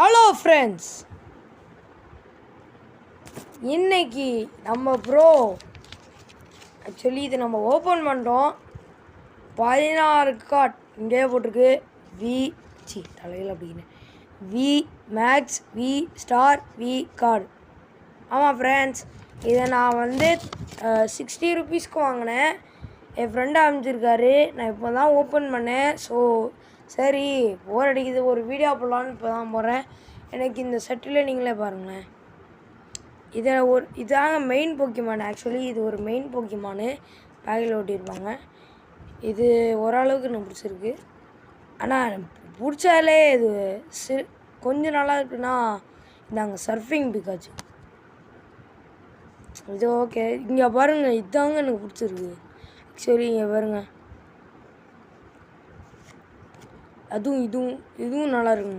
Hello friends, இன்னைக்கு நம்ம actually இது நம்ம ஓப்பன் பண்ணிட்டோம். 16 கார்ட் இங்கே போட்டிருக்கு. தலையில் அப்படின்னு V max V star V card. ஆமாம் ஃப்ரெண்ட்ஸ், இதை நான் 60 ருபீஸ்க்கு வாங்கினேன். என் ஃப்ரெண்டு அமைச்சிருக்காரு. நான் இப்போ தான் ஓப்பன் பண்ணேன். ஸோ சரி, போர் அடிக்குது, ஒரு வீடியோ போடலான்னு இப்போ தான் போகிறேன். எனக்கு இந்த செட்டில் நீங்களே பாருங்களேன். இதாங்க மெயின் போக்கிமான். ஆக்சுவலி இது ஒரு மெயின் போக்கிமானு பேக்கில் ஓட்டியிருப்பாங்க. இது ஓரளவுக்கு எனக்கு பிடிச்சிருக்கு. ஆனால் பிடிச்சாலே இது கொஞ்சம் நல்லா இருக்குன்னா இதாங்க சர்ஃபிங் பிகாச்சு. இது ஓகே. இங்கே பாருங்கள், இதாங்க எனக்கு பிடிச்சிருக்கு. ஆக்சுவலி இங்கே பாருங்கள், இதுவும் நல்லா இருக்குங்க.